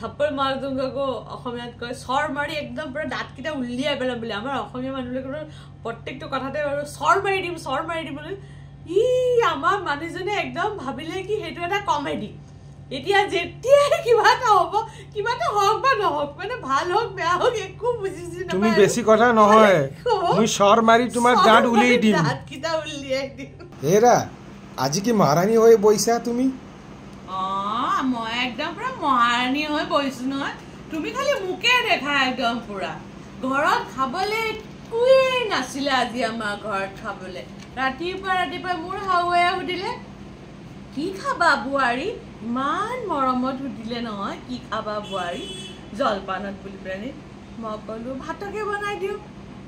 थप्पड़ मार दूंगा को অসমীয়াত কয় সৰ মাৰি একদম পুৰো দাঁত কিটা উলিয়াই পেলাম বলে আমাৰ অসমীয়া মানুহেৰ প্ৰত্যেকটো কথাতে আৰু সৰ মাৰি দিম বলে ই আমাৰ মানুহজনে একদম ভাবিলে কি হেতু এটা কমেডি এতিয়া যেতিয়া কিবা এটা হ'ব কিবা এটা হওক বা নহওক মানে ভাল হওক বেয়া হওক একো বুজিছি না তুমি বেছি কথা নহয় মই সর মারি তোমার দাঁত উলিয়াই দিম দাঁত কিটা উলিয়াই দিম হেৰা আজি কি মহাৰাণী হৈ বইছা তুমি মই একদম পুৰা মহাৰানী হয়ে বইছো নহয় তুমি খালি মুখে দেখা একদম পুৰা ঘৰত খাবলে কুই নাছিলে আজি আমাৰ ঘৰত খাবলে ৰাতিপুৱা মোৰ হাউয়ে সুধিলে কি খাবা বুৱাৰী মান মৰমত সুধিলে নহয় কি খাবা বুৱাৰী জলপানত বুলি প্ৰাণী মই কলো ভাতকে বনাই দিও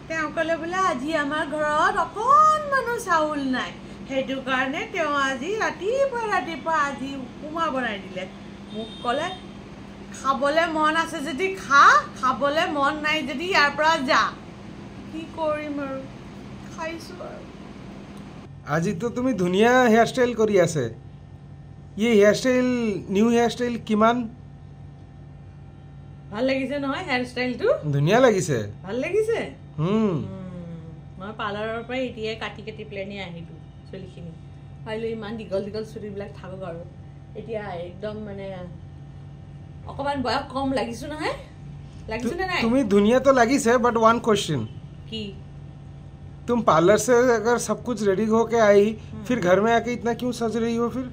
তেওঁ কলে বোলে আজি আমাৰ ঘৰত অকণ মানুহ চাউল নাই হেতু কাৰণে তেওঁ আজি ৰাতিপুৱা আজি উপমা বনাই দিলে মোক কলে খাবলে মন আছে যদি খা খাবলে মন নাই যদি ইয়াৰ পৰা যা কি কৰিম আৰু খাইছো আৰু আজি তো তুমি ধুনিয়া হেয়াৰ স্টাইল কৰি আছে ये hair style new hair style কিমান ভাল লাগিছে নহয় হেয়ার স্টাইলটো ধুনিয়া লাগিছে ভাল লাগিছে মই পাৰ্লাৰৰ পৰা এতিয়া কাটি প্লেনি আহিলো চলিখিনি আইলো ইমান দীঘল চুৰিবিলাক থাকক আৰু এতিয়া একদম মানে অকমান বয়স কম লাগিছো নহয় লাগিছো না নাই তুমি दुनिया तो लगी से बट वन क्वेश्चन की तुम पार्लर से अगर सब कुछ रेडी होके आई फिर घर में आके इतना क्यों सज रही हो फिर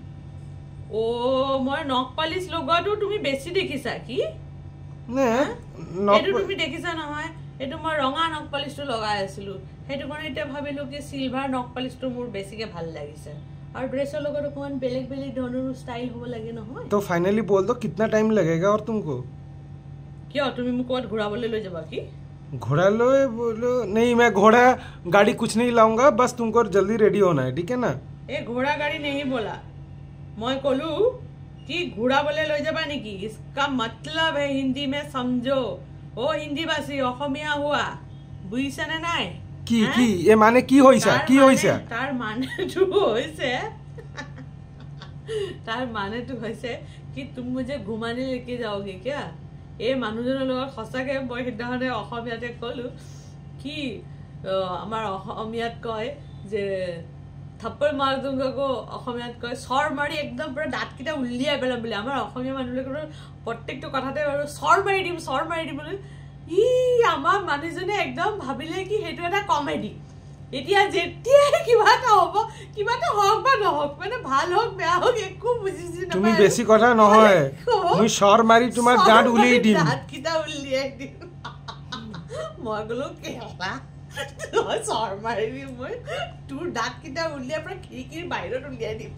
ओ মই নখ পালিশ লগোৱাটো তুমি বেছি দেখিছা কি নে এটো তুমি দেখিছা নহয় এটো মই ৰঙা নখ পালিশটো লগাই আছিলো হেতু কাৰণে এটা ভাবিলো কি সিলভাৰ নখ পালিশটো মোৰ বেছিকে ভাল লাগিছে और ड्रेसर लोगों को बेलेग दोनों स्टाइल हो लगे নহয় तो फाइनली बोल दो कितना टाइम लगेगा और तुमको क्या तुम मुझको घोड़ा बोले लो जब की घोड़ा लो बोलो नहीं मैं घोड़ा गाड़ी कुछ नहीं लाऊंगा बस तुमको जल्दी रेडी होना है ठीक है ना ए घोड़ा गाड़ी नहीं बोला मैं कोलू कि घोड़ा बोले लो जबा नेकी इसका मतलब है हिंदी में समझो ओ हिंदी भाषी অসমীয়া हुआ বুঝিছা না নাই কি এ মানে কি হইছা কি হইছা তার মানেটো হইছে कि तुम मुझे घुमाने लेके जाओगे क्या ए মানুহজনৰ লগত সঁচাকে মই হিদাহনে অসমীয়াতে কলো কি আমাৰ অসমীয়াত কয় যে थप्पड़ मार दूंगा को অসমীয়াত কয় সৰ মাৰি একদম পুৰো দাঁত কিটা উলিয়াই পেলাম বলে আমাৰ অসমীয়া মানুহৰ প্ৰত্যেকটো কথাতে আৰু সৰ মাৰি দিম বলে ই আমাৰ মানুহজনে একদম ভাবিলে কি হেতু এটা কমেডি এতিয়া যেতিয়া কিবা এটা হ'ব কিবা এটা হওক বা নহওক মানে ভাল হওক বেয়া হওক একো বুজিছি না তুমি বেছি কথা নহয় মই সর মারি তোমার দাঁত উলিয়াই দিম দাঁত কিটা উলিয়াই দিম মই গলো কেলা সর মারি দিম মই তোৰ দাঁত কিটা উলিয়াই পৰা খিৰিকিৰ বাহিৰত উলিয়াই দিম